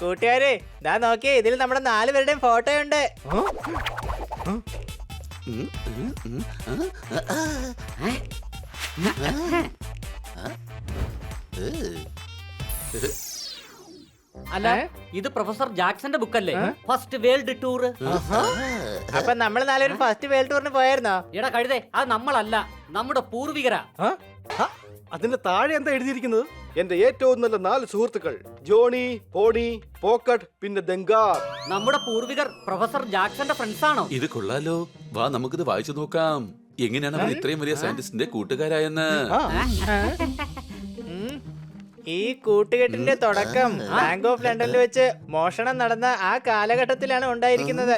കൂട്ടുകാരെ ദാ നോക്കിയേ, ഇതിൽ നമ്മുടെ 4 പേരുടെയും ഫോട്ടോ ഉണ്ട്. അല്ല, ഇത് പ്രൊഫസർ ജാക്സന്റെ ബുക്കല്ലേ? First world tour. അപ്പൊ നമ്മൾ 4 പേരും ഫസ്റ്റ് വേൾഡ് ടൂറിന് പോയായിരുന്നോ? എടാ കഴുതേ, അത് നമ്മളല്ല, നമ്മുടെ പൂർവികരാ. അതിന്റെ താഴെ എന്താ എഴുതിയിരിക്കുന്നത്? എന്റെ ഏറ്റവും നല്ല 4 സുഹൃത്തുക്കൾ, ജോണി, പോണി, പോക്കറ്റ്, പിന്നെ ദങ്കാർ. നമ്മുടെ പൂർവികർ പ്രൊഫസർ ജാക്സന്റെ ഫ്രണ്ട്സ് ആണോ? ഇത് കൊള്ളാലോ, വാ നമുക്കിത് വായിച്ചു നോക്കാം. എങ്ങനെയാണ് അവർ ഇത്രയും വലിയ സയന്റിസ്റ്റിന്റെ കൂട്ടുകാരായെന്ന്. ഈ കൂട്ടുകെട്ടിന്റെ തുടക്കം ബാങ്ക് ഓഫ് ലണ്ടനിൽ വെച്ച് മോഷണം നടന്ന ആ കാലഘട്ടത്തിലാണ് ഉണ്ടായിരിക്കുന്നത്.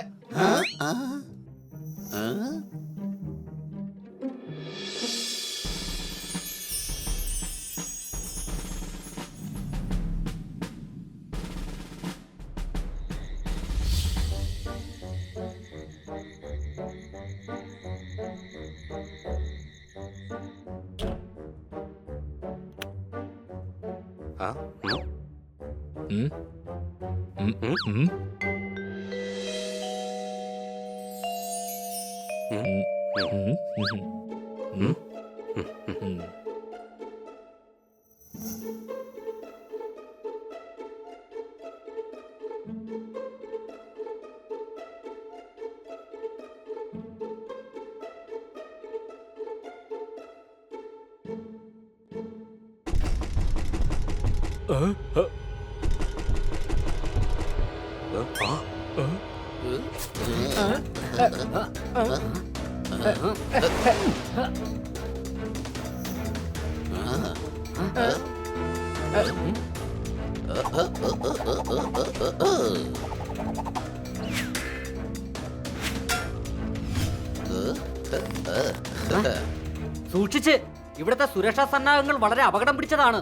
സൂക്ഷിച്ച്, ഇവിടുത്തെ സുരക്ഷാ സന്നാഹങ്ങൾ വളരെ അപകടം പിടിച്ചതാണ്.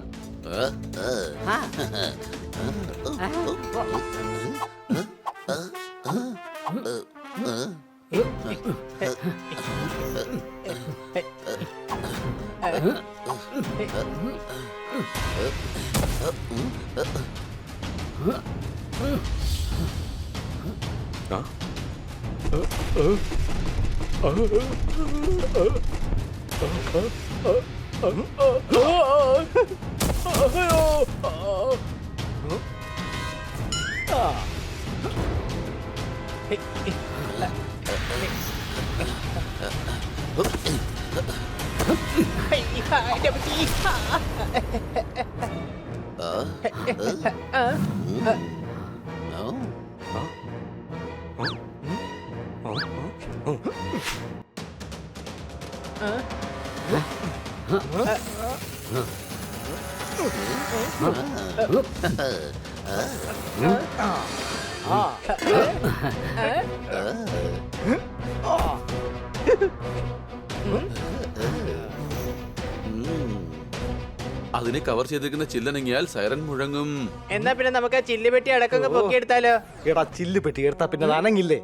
അതിനെ കവർ ചെയ്തിരിക്കുന്ന ചില്ലനങ്ങിയാൽ സൈറൻ മുഴങ്ങും. എന്നാ പിന്നെ നമുക്ക് ചില്ലുപെട്ടി അടക്കം പൊക്കിയെടുത്താലോ? എടാ, ചില്ല് പെട്ടി എടുത്താ പിന്നെ അനങ്ങില്ലേ?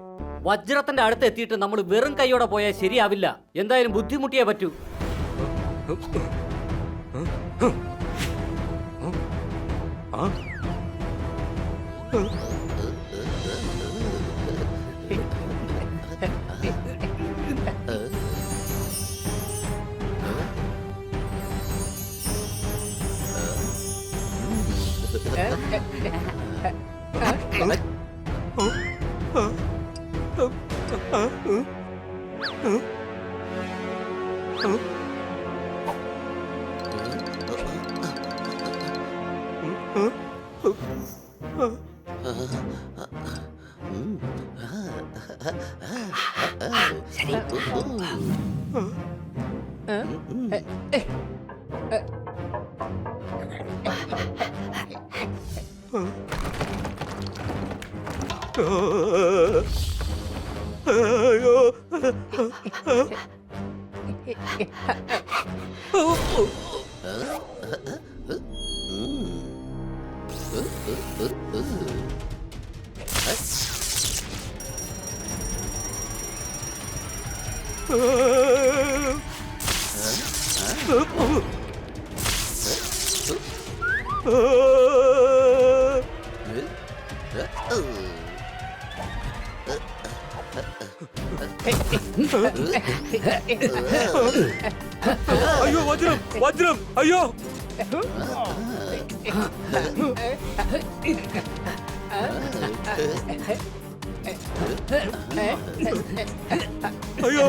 വജ്രത്തിന്റെ അടുത്ത് എത്തിയിട്ട് നമ്മൾ വെറും കൈയോടെ പോയാൽ ശരിയാവില്ല. എന്തായാലും ബുദ്ധിമുട്ടിയേ പറ്റൂ. അയ്യോ. അയ്യോ വജ്രം വജ്രം അയ്യോ അയ്യോ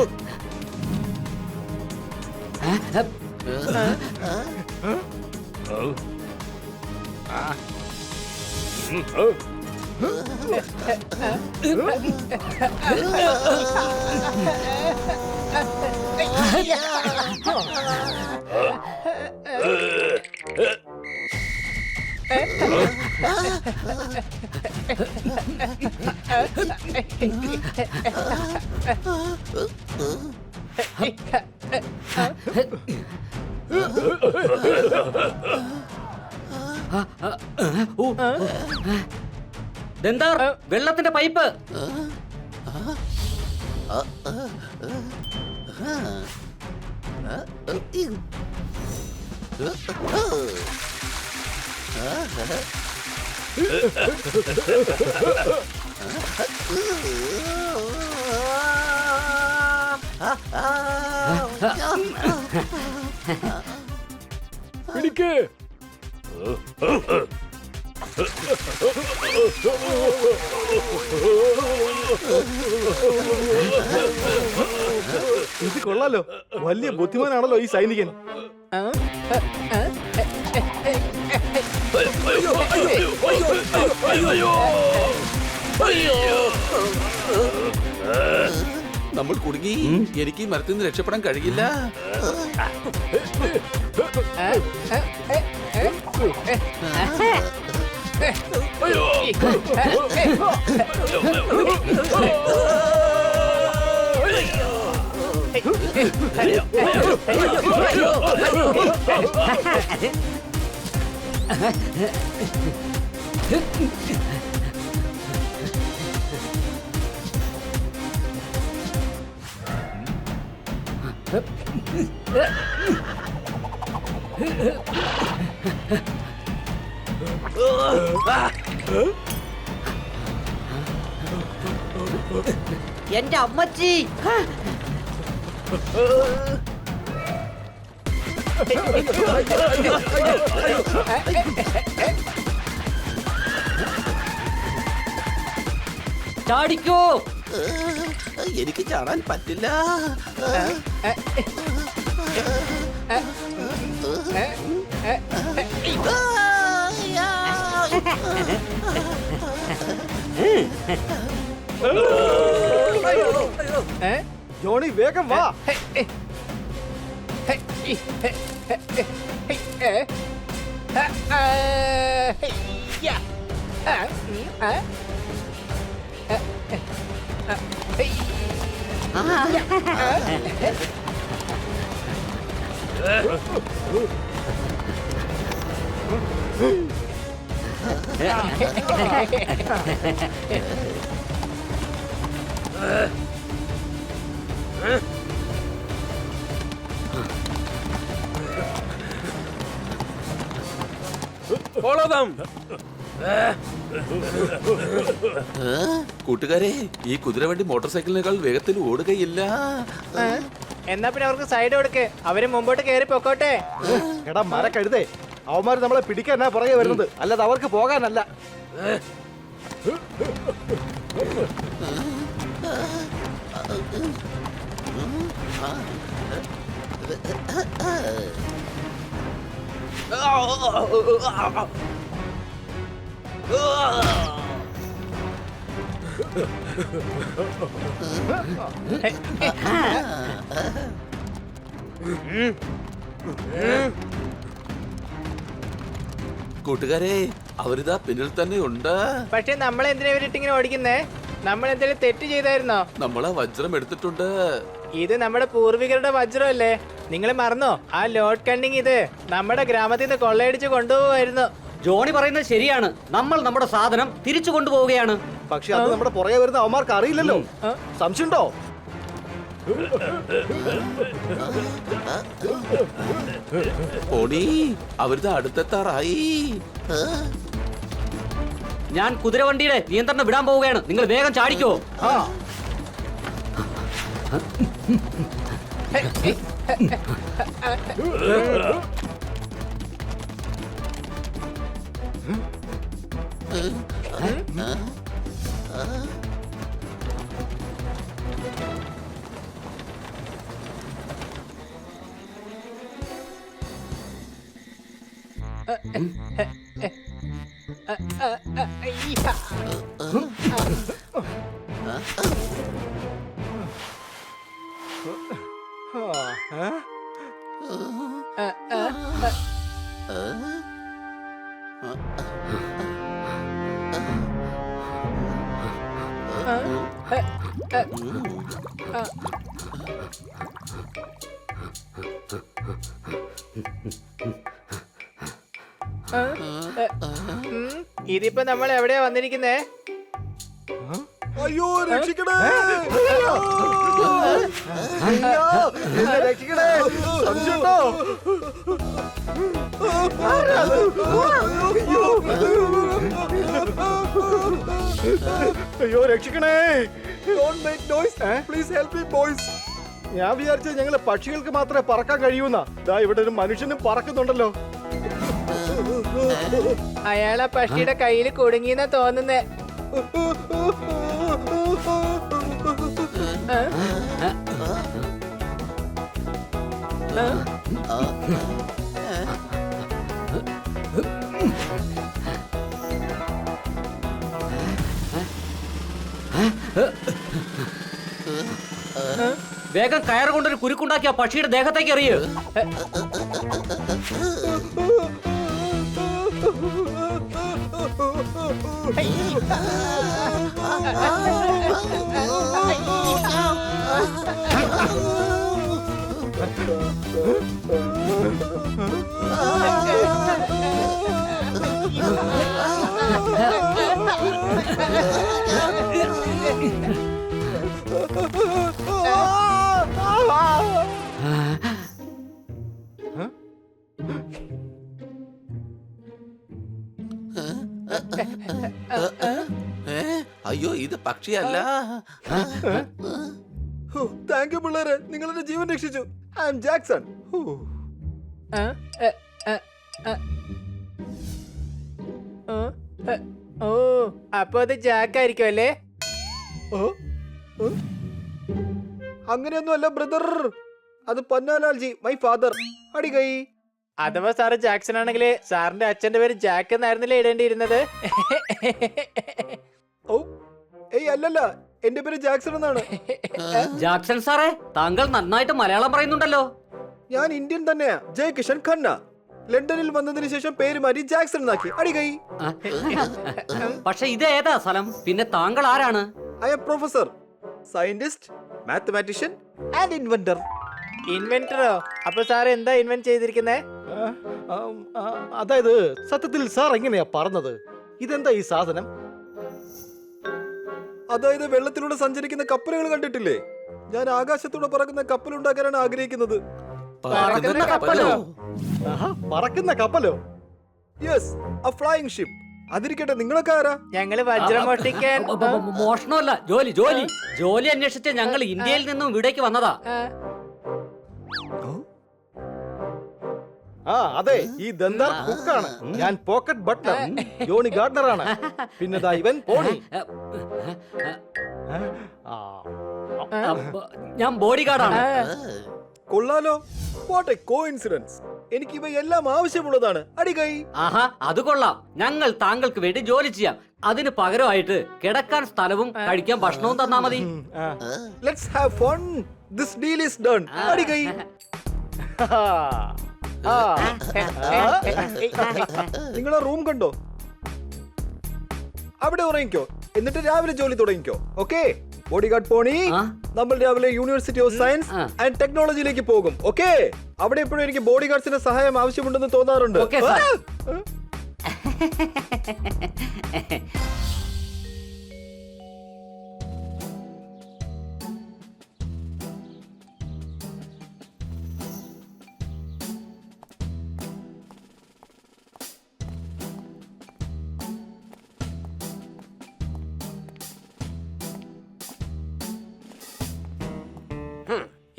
ദന്താർ വെള്ളത്തിന്റെ പൈപ്പ്. പിടിക്ക് ഇത് കൊള്ളാലോ, വലിയ ബുദ്ധിമാനാണല്ലോ ഈ സൈനികൻ. നമ്മൾ കുടുങ്ങി. എനിക്ക് ഈ മരത്തിൽ നിന്ന് രക്ഷപ്പെടാൻ കഴിയില്ല. എന്റെ അമ്മച്ചി. ചാടിക്കോ. എനിക്ക് ചാടാൻ പറ്റില്ല. ജോണി വേഗം വാ. കൂട്ടുകാരെ, ഈ കുതിരവണ്ടി മോട്ടോർ സൈക്കിളിനേക്കാൾ വേഗത്തിൽ ഓടുകയില്ല. എന്നാ പിന്നെ അവർക്ക് സൈഡ് കൊടുക്ക്, അവര് മുമ്പോട്ട് കേറി പൊക്കോട്ടെ. എടാ മരക്കഴുതേ, അവന്മാര് നമ്മളെ പിടിക്കാനാ പുറകെ വരുന്നത്, അല്ലാതെ അവർക്ക് പോകാനല്ല. കൂട്ടുകാരെ അവരിതാ പിന്നിൽ തന്നെ ഉണ്ട്. പക്ഷെ നമ്മൾ എന്തിനാ ഇവരിട്ടിങ്ങനെ ഓടിക്കുന്നേ? നമ്മൾ എന്തെങ്കിലും തെറ്റ് ചെയ്തായിരുന്നോ? നമ്മളാ വജ്രം എടുത്തിട്ടുണ്ട്. ഇത് നമ്മുടെ പൂർവികരുടെ വജ്രമല്ലേ? നിങ്ങൾ മറന്നോ? ആ ലോഡ് കണ്ണിങ് ഇത് നമ്മുടെ ഗ്രാമത്തിൽ നിന്ന് കൊള്ളയടിച്ച് കൊണ്ടുപോവായിരുന്നു. ജോണി പറയുന്നത് ശരിയാണ്. നമ്മൾ നമ്മുടെ സാധനം തിരിച്ചു കൊണ്ടുപോവുകയാണ്. പക്ഷെ അത് നമ്മുടെ പുറകെ വരുന്ന അവന്മാർക്ക് അറിയില്ലല്ലോ. സംശയമുണ്ടോ? പോണി അവരിതാ അടുത്തെത്താറായി. ഞാൻ കുതിരവണ്ടിയുടെ നിയന്ത്രണം വിടാൻ പോവുകയാണ്. നിങ്ങൾ വേഗം ചാടിക്കോ. ഇതിപ്പോ നമ്മൾ എവിടെയാ വന്നിരിക്കുന്നേ? അയ്യോ രക്ഷിക്കണേ! എന്നെ രക്ഷിക്കണേ! സംശയമുണ്ടോ? അയ്യോ രക്ഷിക്കണേ! Don't make noise. Please help me, boys. ഞാൻ വിചാരിച്ചത് ഞങ്ങള് പക്ഷികൾക്ക് മാത്രമേ പറക്കാൻ കഴിയൂന്നാ. ദാ ഇവിടെ ഒരു മനുഷ്യനും പറക്കുന്നുണ്ടല്ലോ. അയാളെ പക്ഷിയുടെ കയ്യിൽ കുടുങ്ങിയെന്നാ തോന്നുന്നേ. വേഗം കയറ് കൊണ്ടൊരു കുരുക്കുണ്ടാക്കി ആ പക്ഷിയുടെ ദേഹത്തേക്ക് എറിയൂ. അയ്യോ ഇത് പക്ഷിയല്ല. താങ്ക് യു പിള്ളേരെ, നിങ്ങൾ എന്റെ ജീവൻ രക്ഷിച്ചു. I am Jackson. ഓ അപ്പൊ അത് ജാക്ക് ആയിരിക്കും അല്ലേ? അങ്ങനെയൊന്നും അല്ല ബ്രദർ, അത് പന്നാലാൽജി, മൈ ഫാദർ. അടികൈ. അഥവാ സാറ് ജാക്സൺ ആണെങ്കിൽ സാറിന്റെ അച്ഛന്റെ പേര് ജാക്ക് എന്നായിരുന്നില്ലേ ഇടേണ്ടിയിരുന്നത്? ഓ ഏയ് അല്ലല്ല, എന്റെ പേര് ജാക്സൺ എന്നാണ്. ജാക്സൺ സാറേ, താങ്കൾ നന്നായിട്ട് മലയാളം പറയുന്നുണ്ടല്ലോ. ഞാൻ ഇന്ത്യൻ തന്നെയാ, ജയ് കിഷൻ ഖന്ന. ലണ്ടനിൽ വന്നതിന് ശേഷം പേര് മാറ്റി ജാക്സൺ എന്നാക്കി. അടികൈ. പക്ഷെ ഇത് ഏതാ സ്ഥലം? പിന്നെ താങ്കൾ ആരാണ്? I am professor, scientist, mathematician and inventor. ഇൻവെന്ററോ? അപ്പൊ സാർ എന്താ ഇൻവെന്റ് ചെയ്തിരിക്കുന്നേ? അതായത് സത്യത്തിൽ സാർ എങ്ങനെയാ പറഞ്ഞത്? ഇതെന്താ ഈ സാധനം? അതായത് വെള്ളത്തിലൂടെ സഞ്ചരിക്കുന്ന കപ്പലുകൾ കണ്ടിട്ടില്ലേ? ഞാൻ ആകാശത്തൂടെ പറക്കുന്ന കപ്പലുണ്ടാക്കാനാണ് ആഗ്രഹിക്കുന്നത്. പറക്കുന്ന കപ്പലോ? പറക്കുന്ന കപ്പലോ? Yes, a flying ship. അതിരിക്കട്ടെ, നിങ്ങളൊക്കെ ആരാ? ഞങ്ങള് വജ്രം മോഷ്ടിക്കാൻ. മോഷണമല്ല, ജോലി ജോലി ജോലി അന്വേഷിച്ച് ഞങ്ങൾ ഇന്ത്യയിൽ നിന്നും ഇവിടേക്ക് വന്നതാ. ആ അതെ, ഈ ദന്താർ കുക്കാണ്. ഞാൻ പോക്കറ്റ് ബട്ട്ലർ, ജോണി ഗാർഡനർ ആണ്. പിന്നെ ദാ ഇവൻ പോണി. ഞാൻ ബോഡി ഗാർഡാണ്. കൊള്ളാലോ, വാട്ട് എ കോഇൻസിഡൻസ്. എനിക്ക് ഇവയെല്ലാം ആവശ്യമുള്ളതാണ്. അടികൈ. ആഹാ, അത് കൊള്ളാം. ഞങ്ങൾ താങ്കൾക്ക് വേണ്ടി ജോലി ചെയ്യാം. അതിന് പകരമായിട്ട് കിടക്കാൻ സ്ഥലവും കഴിക്കാൻ ഭക്ഷണവും തന്നാ മതി. Let's have fun. This deal is done. അടികൈ. നിങ്ങളെ റൂം കണ്ടോ? അവിടെ ഉറങ്ങിക്കോ, എന്നിട്ട് രാവിലെ ജോലി തുടങ്ങിക്കോ. ഓക്കെ ബോഡി ഗാർഡ് പോണി, നമ്മൾ രാവിലെ യൂണിവേഴ്സിറ്റി ഓഫ് സയൻസ് ആൻഡ് ടെക്നോളജിയിലേക്ക് പോകും. ഓക്കെ അവിടെ എപ്പോഴും എനിക്ക് ബോഡി ഗാർഡ്സിന്റെ സഹായം ആവശ്യമുണ്ടെന്ന് തോന്നാറുണ്ട്. Okay, sir.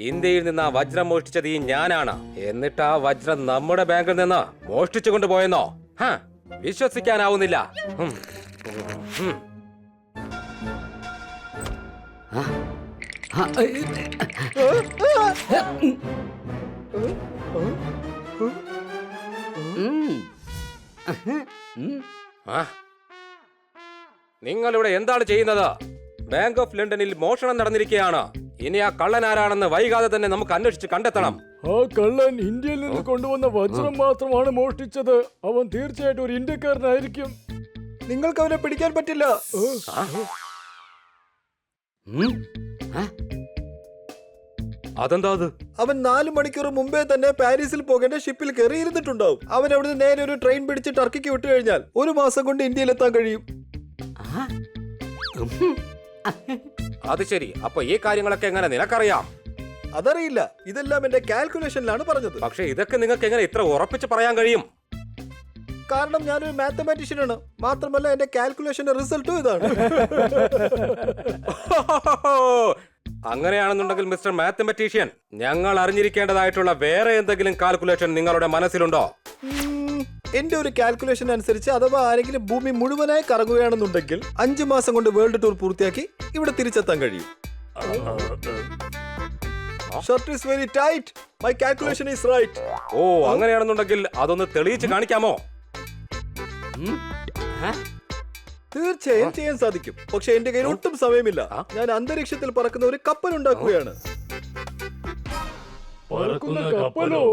ഇന്ത്യയിൽ നിന്ന് ആ വജ്രം മോഷ്ടിച്ചത് ഈ ഞാനാണ്. എന്നിട്ട് ആ വജ്രം നമ്മുടെ ബാങ്കിൽ നിന്ന് മോഷ്ടിച്ചു കൊണ്ടുപോയെന്നോ? വിശ്വസിക്കാനാവുന്നില്ല. നിങ്ങളിവിടെ എന്താണ് ചെയ്യുന്നത്? ബാങ്ക് ഓഫ് ലണ്ടനിൽ മോഷണം നടന്നിരിക്കുകയാണ്. ഇനി ആ കള്ളൻ ആരാണെന്ന് വൈകാതെ തന്നെ നമുക്ക് അന്വേഷിച്ച് കണ്ടെത്തണം. ആ കള്ളൻ ഇന്ത്യയിൽ നിന്ന് കൊണ്ടുവന്ന വജ്രം മാത്രമാണ് മോഷ്ടിച്ചത്. അവൻ തീർച്ചയായിട്ടും ഒരു ഇന്ത്യക്കാരനായിരിക്കും. നിങ്ങൾക്ക് അവനെ പിടിക്കാൻ പറ്റില്ല. അതെന്താ അത്? അവൻ 4 മണിക്കൂർ മുമ്പേ തന്നെ പാരീസിൽ പോകേണ്ട ഷിപ്പിൽ കയറിയിരുന്നിട്ടുണ്ടാവും. അവൻ അവിടുന്ന് നേരെ ഒരു ട്രെയിൻ പിടിച്ച് ടർക്കിക്ക് വിട്ടു കഴിഞ്ഞാൽ 1 മാസം കൊണ്ട് ഇന്ത്യയിലെത്താൻ കഴിയും. അത് ശരി. അപ്പൊ ഈ കാര്യങ്ങളൊക്കെ എങ്ങനെ നിനക്കറിയാം? അതറിയില്ല, ഇതെല്ലാം എന്റെ കാൽക്കുലേഷനിലാണ് പറഞ്ഞത്. പക്ഷെ ഇതൊക്കെ നിങ്ങൾക്ക് എങ്ങനെ ഇത്ര ഉറപ്പിച്ച് പറയാൻ കഴിയും? കാരണം ഞാനൊരു മാത്തമാറ്റീഷ്യനാണ്. മാത്രമല്ല എന്റെ കാൽക്കുലേഷന്റെ റിസൾട്ടും ഇതാണ്. അങ്ങനെയാണെന്നുണ്ടെങ്കിൽ മിസ്റ്റർ മാത്തമാറ്റീഷ്യൻ, ഞങ്ങൾ അറിഞ്ഞിരിക്കേണ്ടതായിട്ടുള്ള വേറെ എന്തെങ്കിലും കാൽക്കുലേഷൻ നിങ്ങളുടെ മനസ്സിലുണ്ടോ? എന്റെ ഒരു കാൽക്കുലേഷൻ അനുസരിച്ച് അഥവാ ആരെങ്കിലും ഭൂമി മുഴുവനായി കറങ്ങുകയാണെന്നുണ്ടെങ്കിൽ 5 മാസം കൊണ്ട് വേൾഡ് ടൂർ പൂർത്തിയാക്കി ഇവിടെ തിരിച്ചെത്താൻ കഴിയും. Shirt is very tight. My calculation is right. ഓ, അങ്ങനെയാണെന്നുണ്ടെങ്കിൽ അതൊന്ന് തെളിയിച്ച് കാണിക്കാമോ? തീർച്ചയായും ചെയ്യാൻ സാധിക്കും. പക്ഷെ എന്റെ കയ്യിൽ ഒട്ടും സമയമില്ല. ഞാൻ അന്തരീക്ഷത്തിൽ പറക്കുന്ന ഒരു കപ്പൽ ഉണ്ടാക്കുകയാണ്. പറക്കുന്ന കപ്പലോ?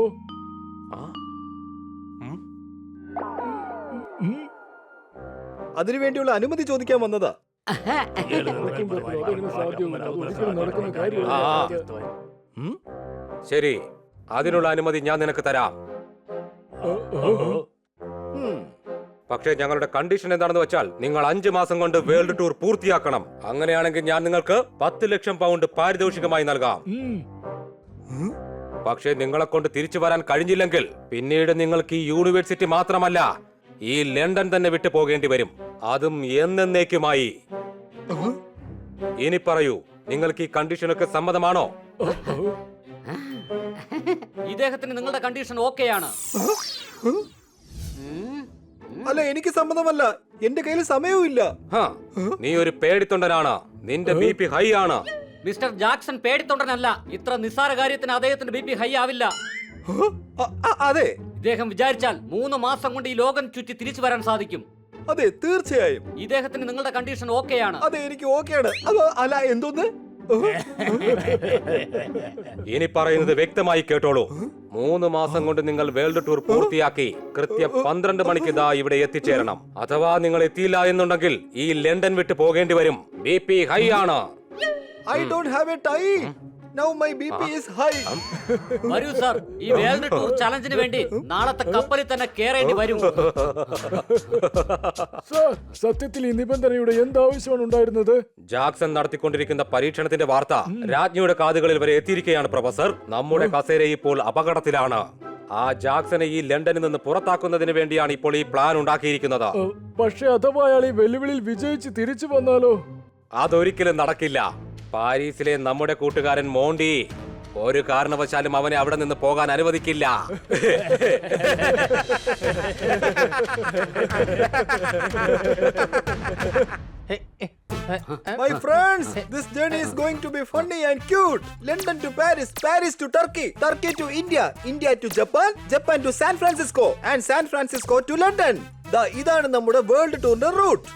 അതിനുവേണ്ടിയുള്ള അനുമതി ചോദിക്കാൻ വന്നതാ. അതെങ്ങനെ സാധ്യമാണ്? അത് ഒരിക്കലും നടക്കുന്ന കാര്യമല്ല. ശരി, അതിനുള്ള അനുമതി ഞാൻ നിനക്ക് തരാം. പക്ഷേ ഞങ്ങളുടെ കണ്ടീഷൻ എന്താണെന്ന് വെച്ചാൽ നിങ്ങൾ 5 മാസം കൊണ്ട് വേൾഡ് ടൂർ പൂർത്തിയാക്കണം. അങ്ങനെയാണെങ്കിൽ ഞാൻ നിങ്ങൾക്ക് 10 ലക്ഷം പൗണ്ട് പാരിതോഷികമായി നൽകാം. പക്ഷേ നിങ്ങളെ കൊണ്ട് തിരിച്ചു വരാൻ കഴിഞ്ഞില്ലെങ്കിൽ പിന്നീട് നിങ്ങൾക്ക് ഈ യൂണിവേഴ്സിറ്റി മാത്രമല്ല ഈ ലണ്ടൻ തന്നെ വിട്ടു പോകേണ്ടി വരും. അതും എന്നേക്കുമായി. ഇനി പറയൂ, നിങ്ങൾക്ക് ഈ കണ്ടീഷനൊക്കെ സമ്മതമാണോ? ഇദ്ദേഹത്തിന് നിങ്ങളുടെ കണ്ടീഷൻ ഓക്കെയാണ്. അല്ല, എനിക്ക് സമ്മതമല്ല. എന്റെ കയ്യിൽ സമയവും ഇല്ല. നീ ഒരു പേടിത്തൊണ്ടനാണ്. നിന്റെ BP ഹൈ ആണ്. മിസ്റ്റർ ജാക്സൺ പേടിത്തൊണ്ടനല്ല. ഇത്ര നിസ്സാര കാര്യത്തിന് അദ്ദേഹത്തിന്റെ BP ഹൈ ആവില്ല. അതെ, ഇദ്ദേഹം വിചാരിച്ചാൽ 3 മാസം കൊണ്ട് ഈ ലോകം ചുറ്റി തിരിച്ചു വരാൻ സാധിക്കും. അതെ, തീർച്ചയായും. ഇദ്ദേഹത്തിന് നിങ്ങളുടെ കണ്ടീഷൻ ഓക്കെയാണ്. അതെ, എനിക്ക് ഓക്കെയാണ്. അല്ല, എന്തോന്ന്? ഇനി പറയുന്നത് വ്യക്തമായി കേട്ടോളൂ. 3 മാസം കൊണ്ട് നിങ്ങൾ വേൾഡ് ടൂർ പൂർത്തിയാക്കി കൃത്യം 12 മണിക്ക് ഇതാ ഇവിടെ എത്തിച്ചേരണം. അഥവാ നിങ്ങൾ എത്തിയില്ല എന്നുണ്ടെങ്കിൽ ഈ ലണ്ടൻ വിട്ട് പോകേണ്ടി വരും. BP ഹൈ ആണ്. I don't have a tie. Now my BP is high. വരൂ സാർ, ഈ വേൾഡ് ടൂർ ചലഞ്ചിന് വേണ്ടി നാളത്തെ കപ്പലിൽ തന്നെ കേറേണ്ടി വരും. സാർ, സത്യത്തിൽ ഈ നിബന്ധനയുടെ എന്താവശ്യമാണ് ഉണ്ടായിരുന്നത്? ജാക്സൺ നടത്തിക്കൊണ്ടിരിക്കുന്ന പരീക്ഷണത്തിന്റെ വാർത്ത രാജ്ഞിയുടെ കാതുകളിൽ വരെ എത്തിയിരിക്കുകയാണ് പ്രൊഫസർ. നമ്മുടെ കസേര ഇപ്പോൾ അപകടത്തിലാണ്. ആ ജാക്സനെ ഈ ലണ്ടനിൽ നിന്ന് പുറത്താക്കുന്നതിന് വേണ്ടിയാണ് ഇപ്പോൾ ഈ പ്ലാൻ ഉണ്ടാക്കിയിരിക്കുന്നത്. പക്ഷെ അഥവാ അയാൾ ഈ വെല്ലുവിളിയിൽ വിജയിച്ച് തിരിച്ചു വന്നാലോ? അതൊരിക്കലും നടക്കില്ല. പാരീസിലെ നമ്മുടെ കൂട്ടുകാരൻ മോണ്ടി ഒരു കാരണവശാലും അവനെ അവിടെ നിന്ന് പോകാൻ അനുവദിക്കില്ല. My friends, this journey is going to be funny and cute. London to Paris, Paris to Turkey, Turkey to India, India to Japan, Japan to San Francisco, and San Francisco to London. ഇതാണ് നമ്മുടെ world ടൂറിന്റെ root.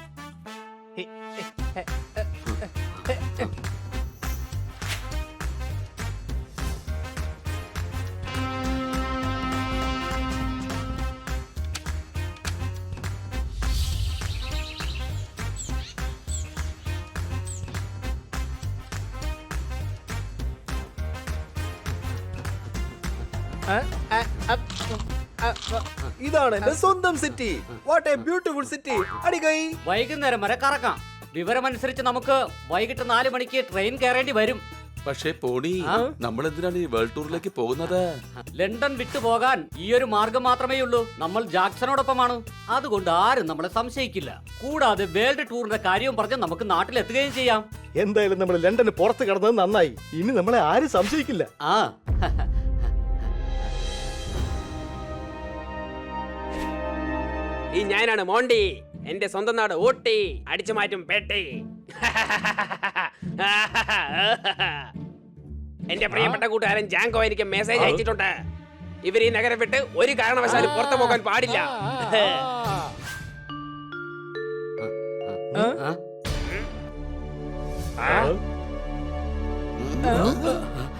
ഇതാണ് എന്റെ സ്വന്തം city. What a beautiful city. അടികൈ. വൈകുന്നേരം വരെ കറക്കാം. വിവരമനുസരിച്ച് നമുക്ക് വൈകിട്ട് 4 മണിക്ക് ട്രെയിൻ കയറേണ്ടി വരും. പക്ഷേ പോണി, നമ്മൾ എന്തിനാണ് ഈ വേൾഡ് ടൂറിലേക്ക് പോകുന്നത്? ലണ്ടൻ വിട്ടുപോകാൻ ഈ ഒരു മാർഗം മാത്രമേ ഉള്ളൂ. നമ്മൾ ജാക്സണോടൊപ്പമാണ്. അതുകൊണ്ട് ആരും നമ്മളെ സംശയിക്കില്ല. കൂടാതെ വേൾഡ് ടൂറിന്റെ കാര്യവും പറഞ്ഞ് നമുക്ക് നാട്ടിലെത്തുകയും ചെയ്യാം. എന്തായാലും നമ്മൾ ലണ്ടന് പുറത്ത് കടന്നത് നന്നായി. ഇനി നമ്മളെ ആരും സംശയിക്കില്ല. ആ ഈ ഞാനാണ് മോണ്ടി. എന്റെ സ്വന്തം നാട് ഊട്ടി. അടിച്ചു മാറ്റും പേട്ടി. എന്റെ പ്രിയപ്പെട്ട കൂട്ടുകാരൻ ജാങ്കോ എനിക്ക് മെസ്സേജ് അയച്ചിട്ടുണ്ട്. ഇവർ ഈ നഗരം വിട്ട് ഒരു കാരണവശാലും പുറത്തു പോകാൻ പാടില്ല.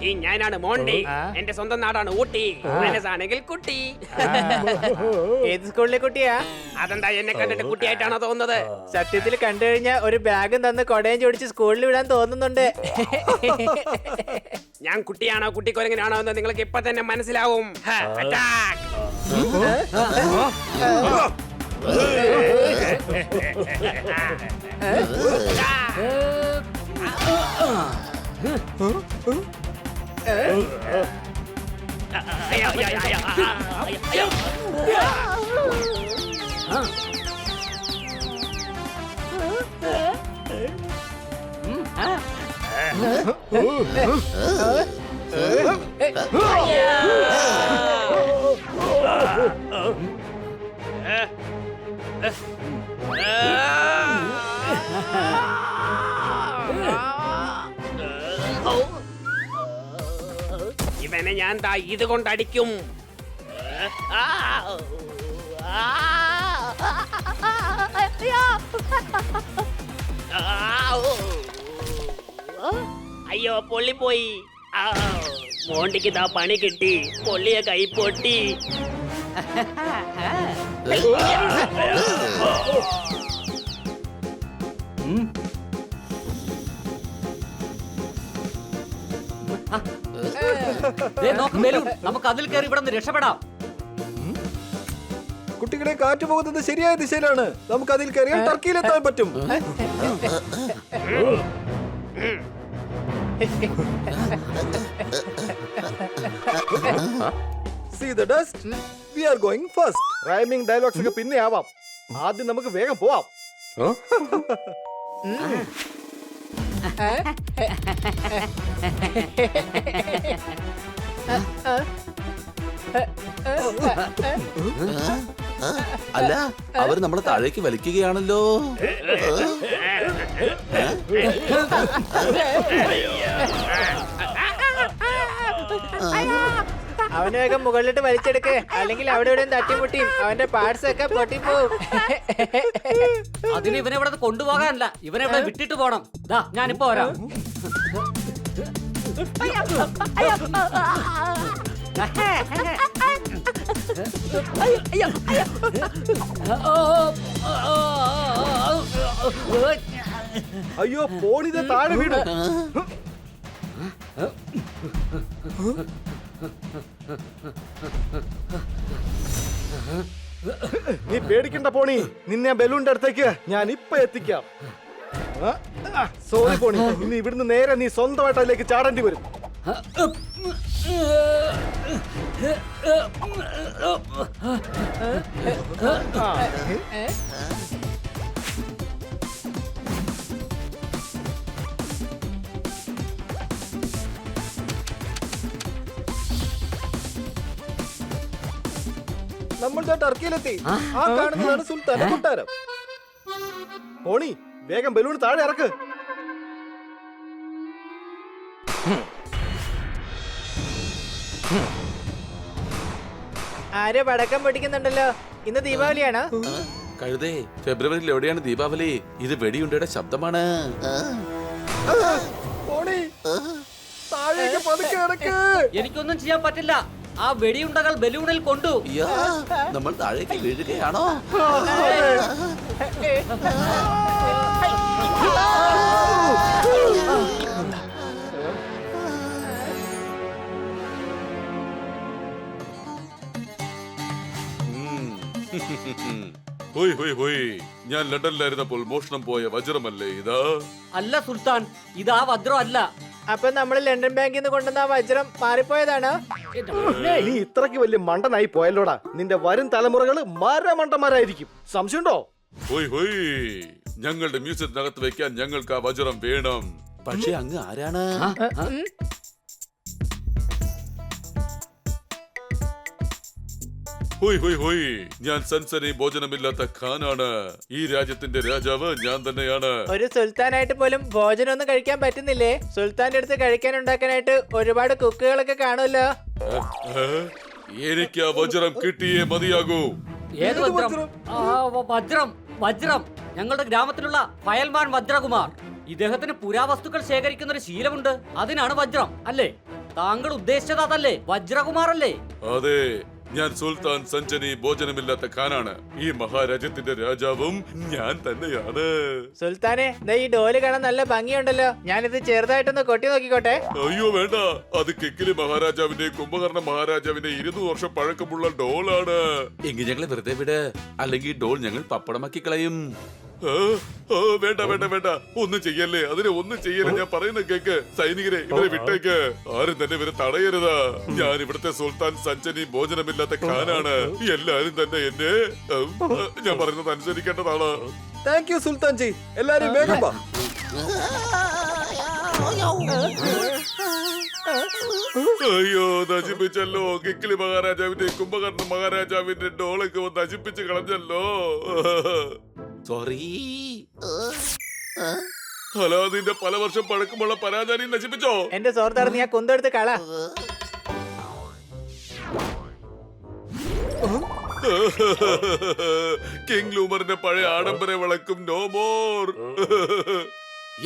ഈ ഞാനാണ് മോണ്ടി. എന്റെ സ്വന്തം നാടാണ് ഊട്ടി. മനസ്സാണെങ്കിൽ കുട്ടി. ഏത് സ്കൂളിലെ കുട്ടിയാ? അതെന്താ എന്നെ കണ്ടിട്ട് കുട്ടിയായിട്ടാണോ തോന്നുന്നത്? സത്യത്തിൽ കണ്ടു കഴിഞ്ഞാൽ ഒരു ബാഗും തന്ന് കൊടയും ചോടിച്ച് സ്കൂളിൽ വിടാൻ തോന്നുന്നുണ്ട്. ഞാൻ കുട്ടിയാണോ കുട്ടിക്കൊരങ്ങനാണോ എന്ന് നിങ്ങൾക്ക് ഇപ്പൊ തന്നെ മനസ്സിലാവും. അറ്റാക്ക്! ഇവനെ ഞാൻ ദാ ഇത് കൊണ്ടടിക്കും. അയ്യോ പൊള്ളിപ്പോയി. മോണ്ടിക്ക് ദാ പണി കിട്ടി. പൊള്ളിയ കൈ പൊട്ടി. നമുക്ക് അതിൽ കയറി ഇവിടെ നിന്ന് രക്ഷപ്പെടാം. കുട്ടികളെ, കാറ്റ് പോകുന്നത് ശരിയായ ദിശയിലാണ്. നമുക്ക് അതിൽ കയറിയാൽ ടർക്കിയിലെത്താൻ പറ്റും. See the dust? We are going first. Rhyming dialogues ഒക്കെ പിന്നെ ആവാം. ആദ്യം നമുക്ക് വേഗം പോവാം. അല്ല, അവർ നമ്മളെ താഴേക്ക് വലിക്കുകയാണല്ലോ. അവന് വേഗം മുകളിലിട്ട് വലിച്ചെടുക്ക്, അല്ലെങ്കിൽ അവിടെ ഇവിടെ തട്ടിമുട്ടിയും അവന്റെ പാർട്സ് ഒക്കെ പൊട്ടിപ്പോവും. അതിന് ഇവനെ ഇവിടെ കൊണ്ടുപോകാനല്ല, ഇവനെ ഇവിടെ വിട്ടിട്ട് പോണം. ദാ ഞാനിപ്പോ വരാം. അയ്യോ, പോണിത് താഴെ വീണു. നീ പേടിക്കണ്ട പോണി, നിന്നെ ബലൂണിന്റെ അടുത്തേക്ക് ഞാൻ ഇപ്പൊ എത്തിക്കാം. സോറി പോണി, ഇനി ഇവിടുന്ന് നേരെ നീ സ്വന്തമായിട്ട് അതിലേക്ക് ചാടേണ്ടി വരും. നമ്മൾ ടർക്കിയിലെത്തി. ആ കാണുന്നതാണ് സുൽത്താന്റെ കൊട്ടാരം. പോണി, വേഗം ബലൂൺ താഴെ ഇറക്ക്. ആരോ പടക്കം പൊട്ടിക്കുന്നുണ്ടല്ലോ. ഇന്ന് ദീപാവലിയാണോ? കഴുതേ, ഫെബ്രുവരിയിൽ എവിടെയാണ് ദീപാവലി? ഇത് വെടിയുണ്ടയുടെ ശബ്ദമാണ്. പോണി, താഴേക്ക് പതുക്കെ കിടക്ക്. എനിക്കൊന്നും ചെയ്യാൻ പറ്റില്ല. ആ വെടിയുണ്ടകൾ ബലൂണിൽ കൊണ്ടു. അയ്യോ, നമ്മൾ താഴേക്ക് വീഴുകയാണോ? ഹോയ് ഹോയ് ഹോയ്, ഞാൻ ലണ്ടനിലായിരുന്നപ്പോൾ മോഷണം പോയ വജ്രമല്ലേ ഇതാ? അല്ല സുൽത്താൻ, ഇതാ വജ്രം അല്ല. അപ്പൊ നമ്മൾ ലണ്ടൻ ബാങ്കിൽ നിന്ന് കൊണ്ടുവന്ന ആ വജ്രം മാറിപ്പോയതാണ്. നീ ഇത്രക്ക് വലിയ മണ്ടനായി പോയല്ലോടാ. നിന്റെ വരും തലമുറകള് മരമണ്ടന്മാരായിരിക്കും. സംശയമുണ്ടോ? ഹോയ് ഹോയ്, ഞങ്ങളുടെ മ്യൂസിയത്തിനകത്ത് വെക്കാൻ ഞങ്ങൾക്ക് ആ വജ്രം വേണം. പക്ഷെ അങ്ങ് ആരാണ്? ഹോയ് ഹോയ് ഹോയ്, ഞാൻ സൻസനി ഭോജനമില്ലാത്ത ഖാനാണ്. ഈ രാജ്യത്തിന്റെ രാജാവ് ഞാൻ തന്നെയാണ്. ഒരു സുൽത്താനായിട്ട് പോലും ഭോജനം ഒന്നും കഴിക്കാൻ പറ്റുന്നില്ലേ? സുൽത്താന്റെ അടുത്ത് കഴിക്കാൻ ഉണ്ടാക്കാനായിട്ട് ഒരുപാട് കുക്കുകളൊക്കെ കാണുമല്ലോ. എനിക്ക് ആ വജ്രം കിട്ടിയേ മതിയാകൂ. ഏത് വജ്രം? ആ, വജ്രം വജ്രം ഞങ്ങളുടെ ഗ്രാമത്തിലുള്ള ഫയൽമാൻ വജ്രകുമാർ. ഇദ്ദേഹത്തിന് പുരാവസ്തുക്കൾ ശേഖരിക്കുന്ന ഒരു ശീലമുണ്ട്. അതിനാണ് വജ്രം, അല്ലേ? താങ്കൾ ഉദ്ദേശിച്ചത് അതല്ലേ? വജ്രകുമാർ അല്ലേ? അതെ, ഞാൻ സുൽത്താൻ സഞ്ജനി ഭോജനമില്ലാത്ത ഖാനാണ്. ഈ മഹാരാജ്യത്തിന്റെ രാജാവും ഞാൻ തന്നെയാണ്. സുൽത്താനെ, ദേ ഈ ഡോല് കാണാൻ നല്ല ഭംഗിയുണ്ടല്ലോ. ഞാനിത് ചെറുതായിട്ടൊന്ന് കൊട്ടി നോക്കിക്കോട്ടെ. അയ്യോ വേണ്ട, അത് കിക്കിലി മഹാരാജാവിന്റെ കുംഭകർണ മഹാരാജാവിന്റെ 200 വർഷം പഴക്കമുള്ള ഡോളാണ്. എങ്കിൽ ഞങ്ങളെ വെറുതെ വിട്, അല്ലെങ്കിൽ ഡോൾ ഞങ്ങൾ പപ്പടമാക്കി കളയും. വേണ്ട വേണ്ട വേണ്ട, ഒന്നും ചെയ്യല്ലേ, അതിനെ ഒന്നും ചെയ്യല്ലേ. ഞാൻ പറയുന്ന കേക്ക്. സൈനികരെ, ഇവരെ വിട്ടേക്ക്. ആരും തന്നെ ഇവരെ തടയരുത്. ഞാൻ ഇവിടുത്തെ സുൽത്താൻ സഞ്ജനി ഭോജനമില്ലാത്ത ഖാനാണ്. എല്ലാരും തന്നെ എന്നെ ഞാൻ പറയുന്നത് അനുസരിക്കേണ്ടതാണ്. Thank you Sultan ji. എല്ലാരും വേഗം വാ. അയ്യോ, നശിപ്പിച്ചല്ലോ. കിക്കിലി മഹാരാജാവിന്റെ കുംഭകർണ മഹാരാജാവിന്റെ ഡോളൊക്കെ നശിപ്പിച്ച് കളഞ്ഞല്ലോ. സോറി. ഹലോ, നിന്റെ പല വർഷം പഴക്കമുള്ള പരാജാനി നശിപ്പിച്ചോ? എന്റെ സുഹൃത്താറ്, നീ ആ കുന്തെടുത്ത് കള. കിങ് ലൂമറിന്റെ പഴയ ആഡംബര വിളക്കും നോ മോർ.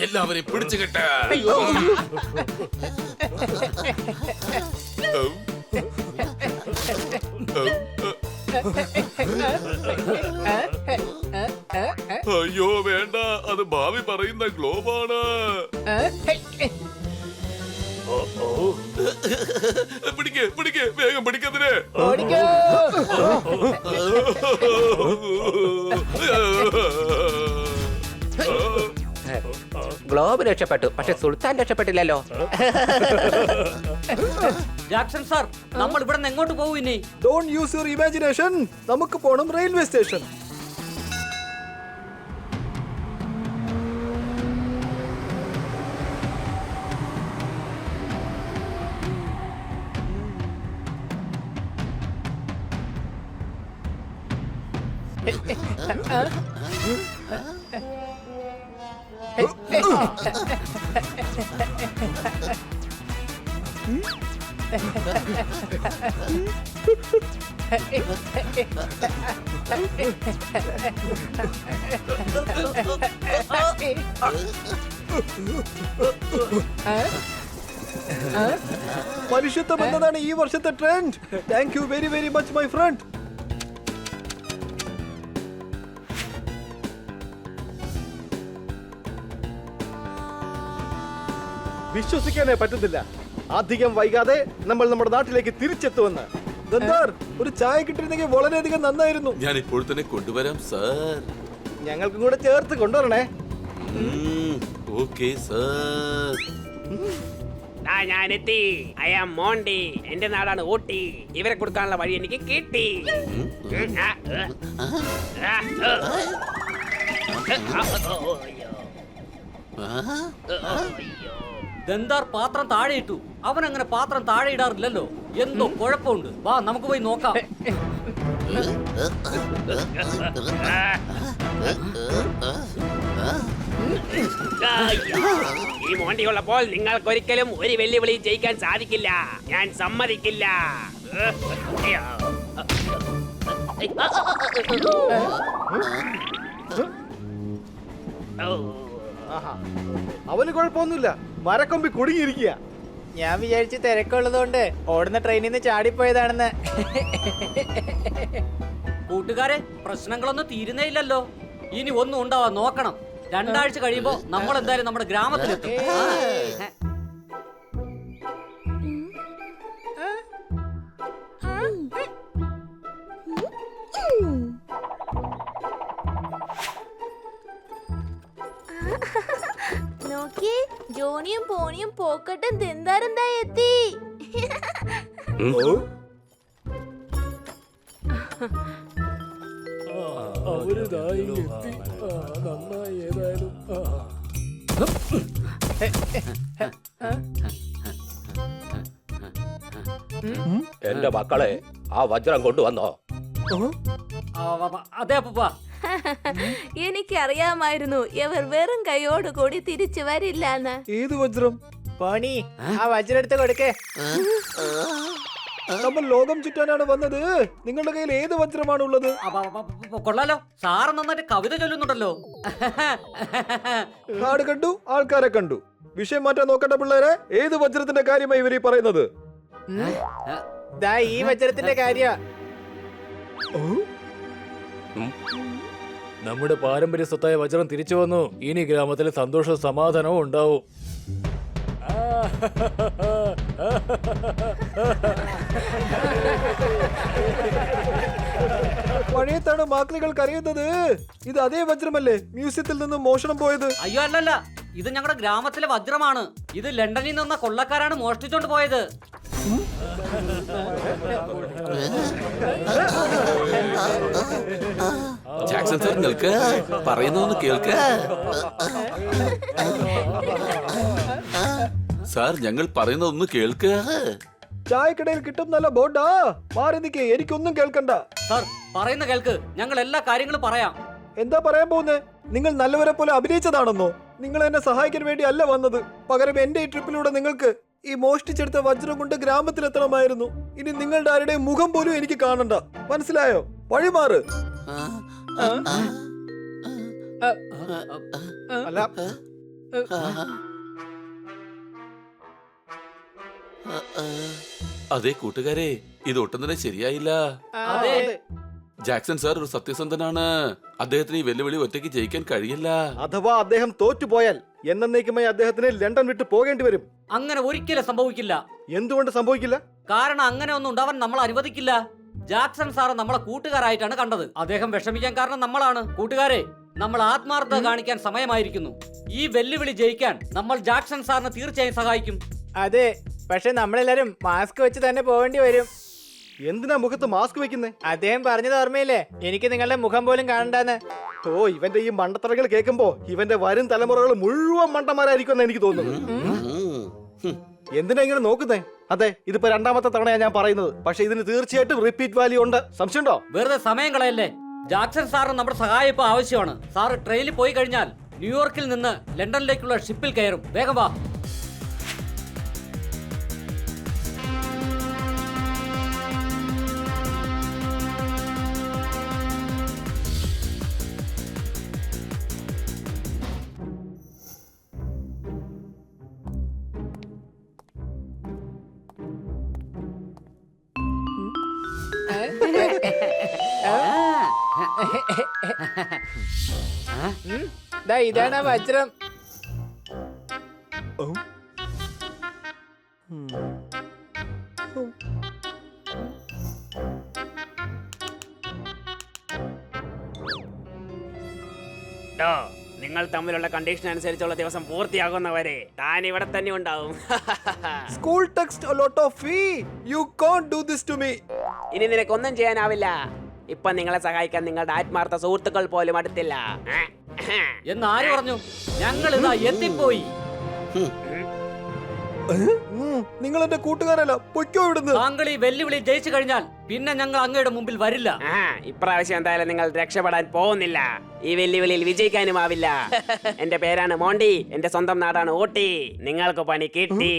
എല്ലാവരെയും പിടിച്ചു കെട്ട. അയ്യോ വേണ്ട, അത് ഭാവി പറയുന്ന ഗ്ലോബാണ്. പിടിക്ക് പിടിക്ക്, വേഗം പിടിക്കതിനെ. ഓടിക്കോ. ഗ്ലോബ് രക്ഷപ്പെട്ടു, പക്ഷെ സുൽത്താൻ രക്ഷപ്പെട്ടില്ലല്ലോ. ജാക്സൺ സാർ, നമ്മൾ ഇവിടെ നിന്ന് എങ്ങോട്ട് പോകും ഇനി? Don't use your imagination. നമുക്ക് പോണം റെയിൽവേ സ്റ്റേഷൻ. മനുഷ്യത്വം എന്നതാണ് ഈ വർഷത്തെ trend. Thank you very very much my friend. വിശ്വസിക്കാനേ പറ്റുന്നില്ല. അധികം വൈകാതെ നമ്മൾ നമ്മുടെ നാട്ടിലേക്ക് തിരിച്ചെത്തുമെന്ന്. ദന്താർ, ഒരു ചായ കിട്ടിയിരുന്നെങ്കിൽ വളരെയധികം നന്നായിരുന്നു. ഞാൻ ഇപ്പോൾ തന്നെ കൊണ്ടുവരാം സാർ. ഞങ്ങൾക്കും കൂടെ ചേർത്ത് കൊണ്ടുവരണേ. Okay sir. ഞാനെത്തി. I am Monty. എന്റെ നാടാണ് ഊട്ടി. ഇവരെ കൊടുക്കാനുള്ള വഴി എനിക്ക് കിട്ടി. ദന്താർ പാത്രം താഴെ ഇട്ടു. അവൻ അങ്ങനെ പാത്രം താഴെ ഇടാറില്ലല്ലോ. എന്തോ കുഴപ്പമുണ്ട്. വാ, നമുക്ക് പോയി നോക്കാം. ഈ മോണ്ടി ഉള്ളപ്പോൾ നിങ്ങൾക്കൊരിക്കലും ഒരു വെല്ലുവിളി ജയിക്കാൻ സാധിക്കില്ല. ഞാൻ സമ്മതിക്കില്ല. അവന് കുഴപ്പമൊന്നുമില്ല. മരക്കൊമ്പി കുടുങ്ങിയിരിക്കുക. ഞാൻ വിചാരിച്ച് തിരക്കുള്ളതുകൊണ്ട് ഓടുന്ന ട്രെയിനിൽ നിന്ന് ചാടിപ്പോയതാണെന്ന്. കൂട്ടുകാരെ, പ്രശ്നങ്ങളൊന്നും തീരുന്നേ ഇല്ലല്ലോ. ഇനി ഒന്നും ഉണ്ടാവാൻ നോക്കണം. 2 ആഴ്ച കഴിയുമ്പോ നമ്മൾ എന്തായാലും നമ്മുടെ ഗ്രാമത്തിലെത്തും. നോക്കി ജോണിയും പോണിയും പോക്കട്ടും തിന്താരെന്താ എത്തി. അവരിതായി എത്തി. നന്നായി ഏതായാലും. എന്റെ മക്കളെ ആ വജ്രം കൊണ്ടുവന്നോ? അതെ അപ്പൂപ്പ. എനിക്കറിയാമായിരുന്നു ഇവർ വെറും കൈയോട് കൂടി തിരിച്ചു വരില്ലാന്ന്. ഏത് വജ്രം? പോണി ആ വജ്രം എടുത്ത് കൊടുക്കേ. നമ്മൾ ലോകം ചുറ്റാനാണ് വന്നത്. നിങ്ങളുടെ കയ്യിൽ ഏത് വജ്രമാണ് ഉള്ളത്? കൊള്ളാലോ, സാറ് നന്നായിട്ട് കവിത ചൊല്ലുന്നുണ്ടല്ലോ. നാട് കണ്ടു, ആൾക്കാരെ കണ്ടു. വിഷയം മാറ്റാൻ നോക്കട്ടെ പിള്ളേരെ. ഏത് വജ്രത്തിന്റെ കാര്യമായി ഇവർ ഈ പറയുന്നത്? ദാ ഈ വജ്രത്തിന്റെ കാര്യ. നമ്മുടെ പാരമ്പര്യ സ്വത്തായ വജ്രം തിരിച്ചു വന്നു. ഇനി ഗ്രാമത്തിൽ സന്തോഷവും സമാധാനവും ഉണ്ടാവും. പഴയത്താണ് മാക്ലികൾ കരയുന്നത്. ഇത് അതേ വജ്രമല്ലേ മ്യൂസിയത്തിൽ നിന്ന് മോഷണം പോയത്? അയ്യോ അല്ലല്ല, ഇത് ഞങ്ങളുടെ ഗ്രാമത്തിലെ വജ്രമാണ്. ഇത് ലണ്ടനിൽ നിന്ന കൊള്ളക്കാരാണ് മോഷ്ടിച്ചോണ്ട് പോയത്. ജാക്സൺ സാർ നിൽക്ക, പറയുന്നൊന്ന് കേൾക്ക. സാർ ഞങ്ങൾ പറയുന്നതൊന്ന് കേൾക്ക. ചായക്കടയിൽ കിട്ടും നല്ല ബോർഡാ. മാറി നിൽക്കേ, എനിക്കൊന്നും കേൾക്കണ്ട. സാർ പറയുന്ന കേൾക്ക്, ഞങ്ങൾ എല്ലാ കാര്യങ്ങളും പറയാം. എന്താ പറയാൻ പോകുന്നേ? നിങ്ങൾ നല്ലവരെ പോലെ അഭിനയിച്ചതാണെന്നോ? നിങ്ങൾ എന്നെ സഹായിക്കാൻ വേണ്ടി അല്ല വന്നത്. പകരം എന്റെ ഈ ട്രിപ്പിലൂടെ നിങ്ങൾക്ക് ഈ മോഷ്ടിച്ചെടുത്ത വജ്രം കൊണ്ട് ഗ്രാമത്തിലെത്തണമായിരുന്നു. ഇനി നിങ്ങളുടെ ആരുടെയും മുഖം പോലും എനിക്ക് കാണണ്ട. മനസ്സിലായോ? വഴിമാറ്. അല്ല, അതെ കൂട്ടുകാരെ, ഇത് ഒട്ടും തന്നെ ശരിയായില്ല. അതെ. ജാക്സൺ സാർ ഒരു സത്യസന്ധനാണ്. അദ്ദേഹത്തിന് ഈ വെല്ലുവിളി ഒറ്റയ്ക്ക് ജയിക്കാൻ കഴിയില്ല. അഥവാ അദ്ദേഹം തോറ്റുപോയാൽ എന്നേക്കുമായി അദ്ദേഹത്തിന് ലണ്ടൻ വിട്ട് പോകേണ്ടി വരും. അങ്ങനെ ഒരിക്കലും സംഭവിക്കില്ല. എന്തുകൊണ്ട് സംഭവിക്കില്ല? കാരണം അങ്ങനെ ഒന്നും ഉണ്ടാവാൻ നമ്മൾ അനുവദിക്കില്ല. ജാക്സൺ സാറ് നമ്മളെ കൂട്ടുകാരായിട്ടാണ് കണ്ടത്. അദ്ദേഹം വിഷമിക്കാൻ കാരണം നമ്മളാണ്. കൂട്ടുകാരെ, നമ്മൾ ആത്മാർത്ഥത കാണിക്കാൻ സമയമായിരിക്കുന്നു. ഈ വെല്ലുവിളി ജയിക്കാൻ നമ്മൾ ജാക്സൺ സാറിനെ തീർച്ചയായും സഹായിക്കും. അതെ, പക്ഷെ നമ്മളെല്ലാരും മാസ്ക് വെച്ച് തന്നെ പോവേണ്ടി വരും. എന്തിനാ മുഖത്ത് മാസ്ക് വെക്കുന്നേ? അദ്ദേഹം പറഞ്ഞത് ഓർമ്മയില്ലേ, എനിക്ക് നിങ്ങളുടെ മുഖം പോലും കാണണ്ടെന്ന്. ഓ, ഇവന്റെ ഈ മണ്ടത്തരങ്ങൾ കേൾക്കുമ്പോ ഇവന്റെ വരും തലമുറകൾ മുഴുവൻ മണ്ടന്മാരായിരിക്കും എനിക്ക് തോന്നുന്നത്. എന്തിനാ ഇങ്ങനെ നോക്കുന്നേ? അതെ, ഇതിപ്പോ രണ്ടാമത്തെ തവണയാ ഞാൻ പറയുന്നത്. പക്ഷെ ഇതിന് തീർച്ചയായിട്ടും റിപ്പീറ്റ് വാല്യൂ ഉണ്ട്. സംശയമുണ്ടോ? വെറുതെ സമയം കളയല്ലേ. ജാക്സൺ സാറിന് നമ്മുടെ സഹായം ഇപ്പൊ ആവശ്യമാണ്. സാറ് ട്രെയിനിൽ പോയി കഴിഞ്ഞാൽ ന്യൂയോർക്കിൽ നിന്ന് ലണ്ടനിലേക്കുള്ള ഷിപ്പിൽ കയറും. വേഗം വാ. ദാ ഇതാണ് ആ വജ്രം. നിങ്ങൾ തമ്മിലുള്ള കണ്ടീഷൻ അനുസരിച്ചുള്ള ദിവസം പൂർത്തിയാകുന്നവരെ താൻ ഇവിടെ തന്നെ ഉണ്ടാവും. School text a lot of fee. You can't do this to me. ഇനി നിനക്കൊന്നും ചെയ്യാനാവില്ല. ഇപ്പൊ നിങ്ങളെ സഹായിക്കാൻ നിങ്ങളുടെ ആത്മാർത്ഥ സുഹൃത്തുക്കൾ പോലും അടുത്തില്ല. എന്നാര് പറഞ്ഞു? ഞങ്ങൾ ഇതാ എത്തിപ്പോയി. നിങ്ങൾ എന്റെ കൂട്ടുകാരല്ല. പൊയ്ക്കോ ഇവിടുന്ന്. താങ്കൾ ഈ വെല്ലുവിളി ജയിച്ചു കഴിഞ്ഞാൽ പിന്നെ ഞങ്ങൾ അങ്ങയുടെ മുമ്പിൽ വരില്ല. ഇപ്രാവശ്യം എന്തായാലും നിങ്ങൾ രക്ഷപ്പെടാൻ പോകുന്നില്ല. ഈ വെല്ലുവിളിയിൽ വിജയിക്കാനുമാവില്ല. എന്റെ പേരാണ് മോണ്ടി. എന്റെ സ്വന്തം നാടാണ് ഊട്ടി. നിങ്ങൾക്ക് പണി കിട്ടി.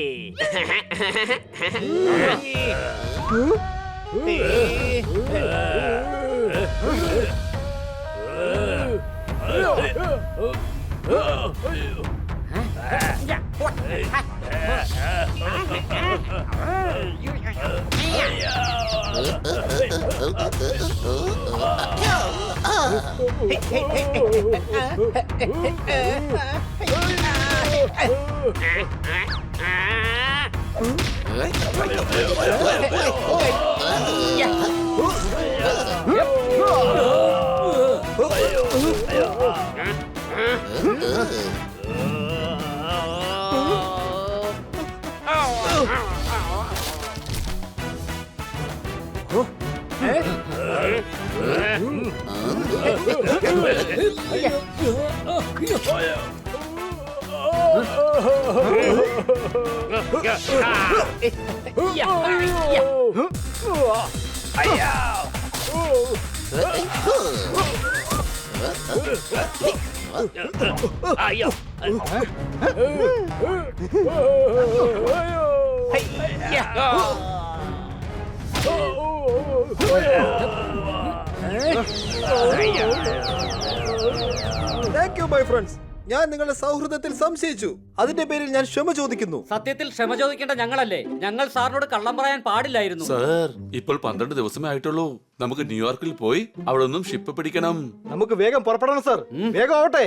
Thank you my friends. ഞാൻ നിങ്ങളുടെ സൗഹൃദത്തിൽ സംശയിച്ചു. അതിന്റെ പേരിൽ ഞാൻ ക്ഷമ ചോദിക്കുന്നു. സത്യത്തിൽ ക്ഷമ ചോദിക്കേണ്ട ഞങ്ങളല്ലേ? ഞങ്ങൾ സാറിനോട് കള്ളം പറയാൻ പാടില്ലായിരുന്നു. സാർ ഇപ്പോൾ 12 ദിവസമേ ആയിട്ടുള്ളൂ. നമുക്ക് ന്യൂയോർക്കിൽ പോയി അവിടെ നിന്നും ഷിപ്പ് പിടിക്കണം. നമുക്ക് വേഗം പുറപ്പെടണം സർ. വേഗം ആവട്ടെ.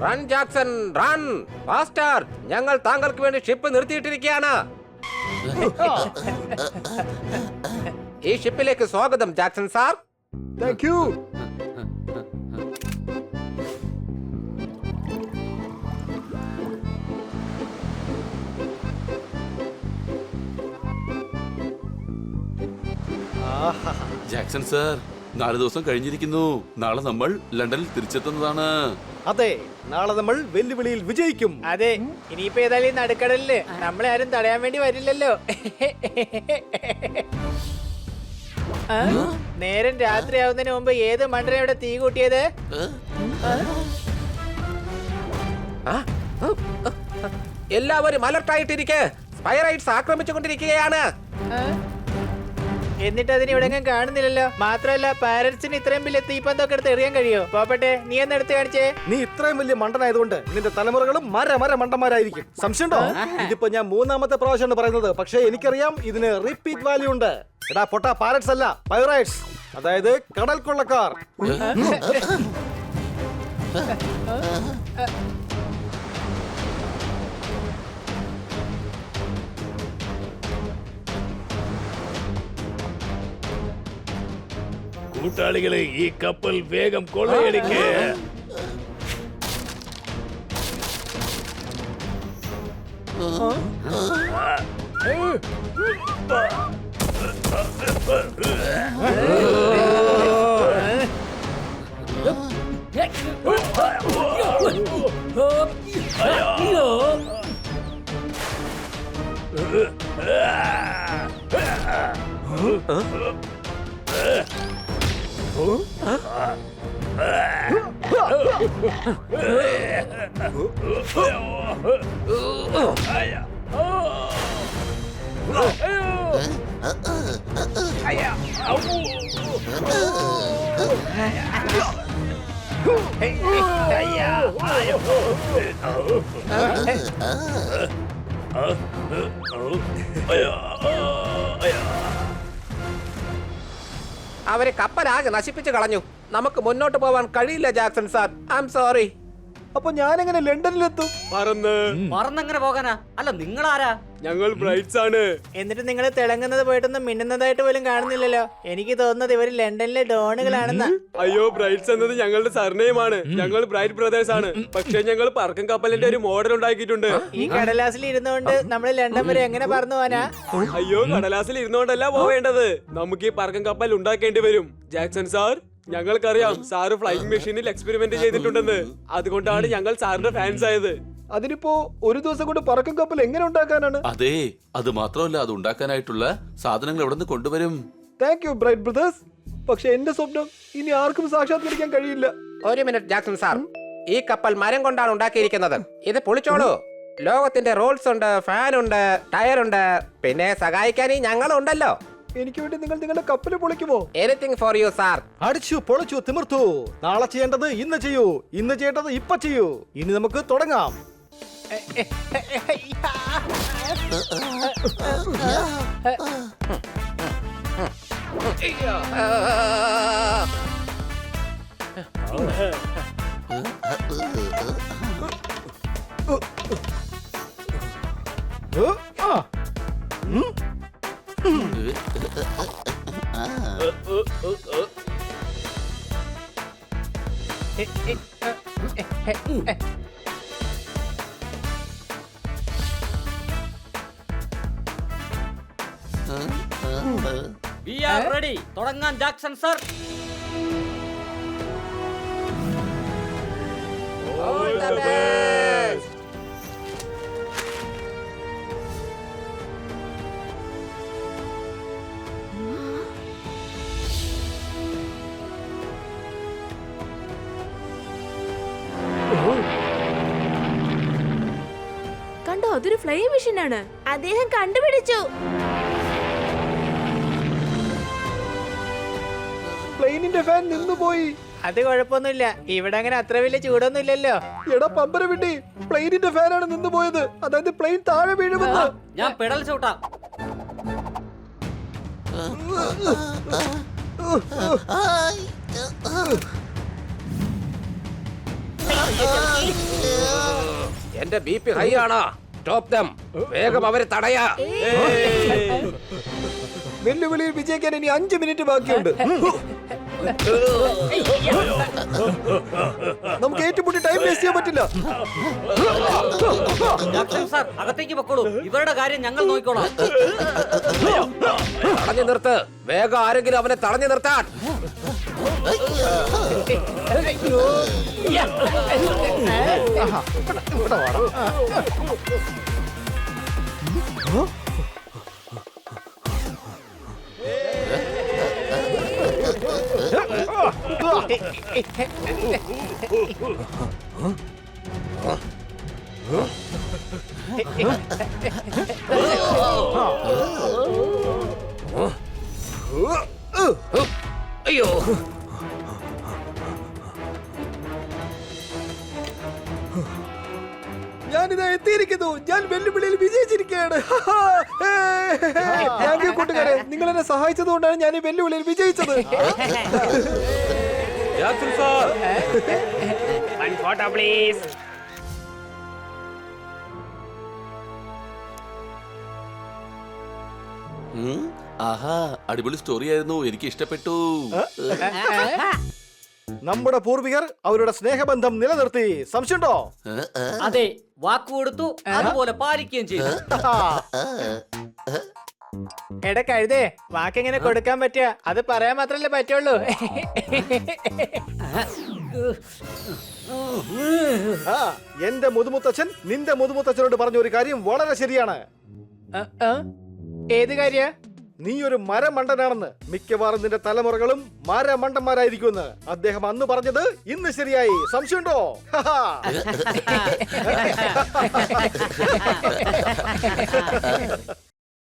Run Jackson run faster. ഞങ്ങൾ താങ്കൾക്ക് വേണ്ടി ഷിപ്പ് നിർത്തിയിട്ടിരിക്കുകയാണ്. ഈ ഷിപ്പിലേക്ക് സ്വാഗതം Jackson sir. Thank you. Jackson sir, 4 ദിവസം കഴിഞ്ഞിരിക്കുന്നു. നാളെ നമ്മൾ ലണ്ടനിൽ തിരിച്ചെത്തുന്നതാണ്. അതെ, നാളെ നമ്മൾ വെല്ലുവിളിയിൽ വിജയിക്കും. അതെ, ഇനിയിപ്പോ ഏതായാലും ഈ നടുക്കടലില് നമ്മളെ ആരും തടയാൻ വേണ്ടി വരില്ലല്ലോ. ആ? നേരം രാത്രിയാവുന്നതിന് മുമ്പ് ഏത് മണ്ടന ഇവിടെ തീ കൂട്ടിയത്? എല്ലാവരും അലർട്ടായിട്ടിരിക്കെ. സ്പൈറൈറ്റ്സ് ആക്രമിച്ചുകൊണ്ടിരിക്കുകയാണ്. എന്നിട്ട് അതിന് ഇവിടെ കാണുന്നില്ലല്ലോ. മാത്രമല്ല പാരറ്റ്സിന് ഇത്രയും വലിയ തീപ്പന്തൊക്കെ എടുത്ത് എറിയാൻ കഴിയോ? പോപ്പട്ടെ, നീ എന്ന് എടുത്ത് കാണിച്ചേ. നീ ഇത്രയും വലിയ മണ്ടനായതുകൊണ്ട് നിന്റെ തലമുറകളും മര മണ്ടന്മാരായിരിക്കും. സംശയമുണ്ടോ? ഇതിപ്പോ ഞാൻ 3ാമത്തെ പ്രാവശ്യമാണ് പറയുന്നത്. പക്ഷേ എനിക്കറിയാം ഇതിന് റിപ്പീറ്റ് വാല്യൂ ഉണ്ട്. എടാ പൊട്ട, പാരറ്റ്സ് അല്ല പൈറൈറ്റ്സ്, അതായത് കടൽ കൊള്ളക്കാർ. കൂട്ടാളികളെ, ഈ കപ്പൽ വേഗം കൊള്ളയടിക്കേ. അവരെ കപ്പലാകെ നശിപ്പിച്ചു കളഞ്ഞു. നമുക്ക് മുന്നോട്ട് പോവാൻ കഴിയില്ല Jackson sir. I am sorry. അപ്പൊ ഞാനെങ്ങനെ ലണ്ടനിലെത്തും? പറന്നെങ്ങനെ പോകാനാ? അല്ല, നിങ്ങളാരാ? ഞങ്ങൾ ബ്രൈറ്റ്സ് ആണ്. എന്നിട്ട് നിങ്ങൾ തിളങ്ങുന്നത് പോയിട്ടൊന്നും മിന്നുന്നതായിട്ട് പോലും കാണുന്നില്ലല്ലോ. എനിക്ക് തോന്നുന്നത് ഇവര് ലണ്ടനിലെ ഡോണുകളാണെന്നാ. അയ്യോ, ബ്രൈറ്റ്സ് എന്നത് ഞങ്ങളുടെ സർനെയിമാണ്. ഞങ്ങൾ ബ്രൈറ്റ് ബ്രദേഴ്സ് ആണ്. പക്ഷെ ഞങ്ങൾ പറക്കം കപ്പലിന്റെ ഒരു മോഡൽ ഉണ്ടാക്കിയിട്ടുണ്ട്. ഈ കടലാസിൽ ഇരുന്നുകൊണ്ട് നമ്മള് ലണ്ടൻ വരെ എങ്ങനെ പറന്നു പോവാനാ? അയ്യോ, കടലാസിൽ ഇരുന്നുകൊണ്ടല്ല പോവേണ്ടത്. നമുക്ക് ഈ പറക്കം കപ്പൽ ഉണ്ടാക്കേണ്ടി വരും. ജാക്സൺ സാർ, ഞങ്ങൾക്കറിയാം സാറ് ഫ്ലൈയിങ് മെഷീനിൽ എക്സ്പെരിമെന്റ് ചെയ്തിട്ടുണ്ടെന്ന്. അതുകൊണ്ടാണ് ഞങ്ങൾ സാറിന്റെ ഫാൻസ് ആയത്. അതിനിപ്പോ ഒരു ദിവസം കൊണ്ട് പറക്കം കപ്പൽ എങ്ങനെ ഉണ്ടാക്കാനാണ്? അതെ, അത് മാത്രമല്ല, അത് ഉണ്ടാക്കാനായിട്ടുള്ള സാധനങ്ങൾ എവിടെ നിന്ന് കൊണ്ടുവരും? Thank you bright brothers. പക്ഷെ എന്റെ സ്വപ്നം ഇനി ആർക്കും സാക്ഷാത്കരിക്കാൻ കഴിയില്ല. ഒരു മിനിറ്റ് ജാക്സൺ സാർ. ഈ കപ്പൽ മരം കൊണ്ടാണ് ഉണ്ടാക്കിയിരിക്കുന്നത്. ഇത് പൊളിച്ചോളൂ. ലോകത്തിന്റെ റോൾസ് ഉണ്ട്, ഫാൻ ഉണ്ട്, ടയർ ഉണ്ട്, പിന്നെ സഹായിക്കാൻ ഞങ്ങളുണ്ടല്ലോ. എനിക്ക് വേണ്ടി നിങ്ങൾ നിങ്ങളുടെ കപ്പല് പൊളിക്കുമോ? Anything for you sir. അടിച്ചു പൊളിച്ചു തിമിർത്തു. നാളെ ചെയ്യേണ്ടത് ഇന്ന് ചെയ്യൂ, ഇന്ന് ചെയ്യേണ്ടത് ഇപ്പൊ ചെയ്യൂ. ഇനി നമുക്ക് തുടങ്ങാം. We are ready. തുടങ്ങാൻ ജാക്സൺ സർ. കണ്ടോ, അതൊരു ഫ്ലൈ മെഷീൻ ആണ്. അദ്ദേഹം കണ്ടുപിടിച്ചു. പ്ലെയിനിന്റെ ഫാൻ നിന്നുപോയി. അത് കുഴപ്പമൊന്നുമില്ല, ഇവിടെ അങ്ങനെ അത്ര വലിയ ചൂടൊന്നും ഇല്ലല്ലോ. എടാ പമ്പര വിട്ടി, പ്ലെയിനിന്റെ ഫാനാണ് നിന്നുപോയത്. അതായത് പ്ലെയിൻ താഴെ വീഴുമെന്ന്. ഞാൻ പെടൽ ചവിട്ടാം. എന്റെ BP ഹൈ ആണ്. സ്റ്റോപ്പ് ദം. വേഗം അവരെ തടയാ. വെല്ലുവിളിയിൽ വിജയിക്കാൻ ഇനി 5 മിനിറ്റ് ബാക്കിയുണ്ട്. നമുക്ക് ഏറ്റുമുട്ടി ടൈം വേസ്റ്റ് ചെയ്യാൻ പറ്റില്ല. ജാക്സൺ സർ, അകത്തേക്ക് പൊക്കോളൂ. ഇവരുടെ കാര്യം ഞങ്ങൾ നോക്കിക്കോളാം. തടഞ്ഞു നിർത്ത്. വേഗം ആരെങ്കിലും അവനെ തടഞ്ഞു നിർത്താൻ. അയ്യോ, ഞാനിതാ എത്തിയിരിക്കുന്നു. ഞാൻ വെല്ലുവിളിയിൽ വിജയിച്ചിരിക്കുകയാണ്. താങ്ക് യു കൂട്ടുകാരെ, നിങ്ങൾ എന്നെ സഹായിച്ചത് കൊണ്ടാണ് ഞാൻ ഈ വെല്ലുവിളിയിൽ വിജയിച്ചത്. Jackson sir. One photo, please. ആഹാ, അടിപൊളി സ്റ്റോറി ആയിരുന്നു, എനിക്ക് ഇഷ്ടപ്പെട്ടു. നമ്മുടെ പൂർവികർ അവരുടെ സ്നേഹബന്ധം നിലനിർത്തി. സംശയമുണ്ടോ? അതെ, വാക്ക് കൊടുത്തു, അതുപോലെ പാലിക്കുകയും ചെയ്തു. എടാ കഴുതേ, വാക്കെങ്ങനെ കൊടുക്കാൻ പറ്റുക? അത് പറയാൻ മാത്രല്ലേ പറ്റുള്ളൂ. എന്റെ മുതുമുത്തച്ഛൻ നിന്റെ മുതുമുത്തച്ഛനോട് പറഞ്ഞ ഒരു കാര്യം വളരെ ശരിയാണ്. ഏത് കാര്യ? നീ ഒരു മരമണ്ടനാണെന്ന്. മിക്കവാറും നിന്റെ തലമുറകളും മരമണ്ടന്മാരായിരിക്കുമെന്ന് അദ്ദേഹം അന്ന് പറഞ്ഞത് ഇന്ന് ശരിയായി. സംശയമുണ്ടോ?